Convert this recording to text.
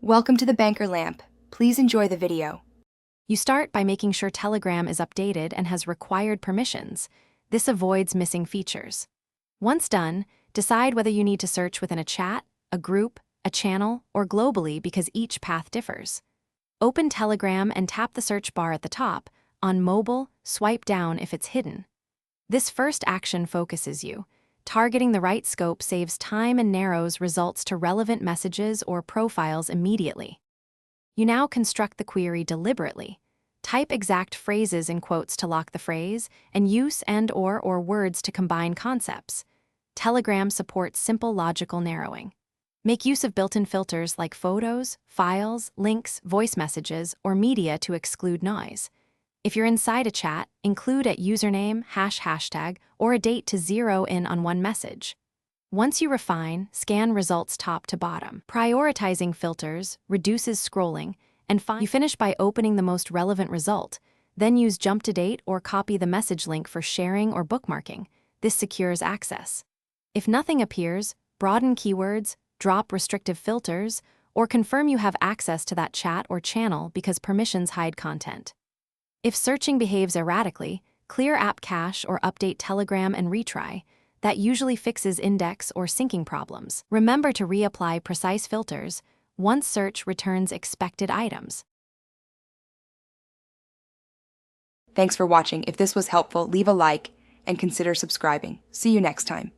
Welcome to the Banker Lamp. Please enjoy the video. You start by making sure Telegram is updated and has required permissions. This avoids missing features. Once done, decide whether you need to search within a chat, a group, a channel, or globally because each path differs. Open Telegram and tap the search bar at the top. On mobile, swipe down if it's hidden. This first action focuses you. Targeting the right scope saves time and narrows results to relevant messages or profiles immediately. You now construct the query deliberately. Type exact phrases in quotes to lock the phrase, and use and/or words to combine concepts. Telegram supports simple logical narrowing. Make use of built-in filters like photos, files, links, voice messages, or media to exclude noise. If you're inside a chat, include at username, hashtag, or a date to zero in on one message. Once you refine, scan results top to bottom. Prioritizing filters reduces scrolling, and you finish by opening the most relevant result. Then use jump to date or copy the message link for sharing or bookmarking. This secures access. If nothing appears, broaden keywords, drop restrictive filters, or confirm you have access to that chat or channel because permissions hide content. If searching behaves erratically, clear app cache or update Telegram and retry. That usually fixes index or syncing problems. Remember to reapply precise filters once search returns expected items. Thanks for watching. If this was helpful, leave a like and consider subscribing. See you next time.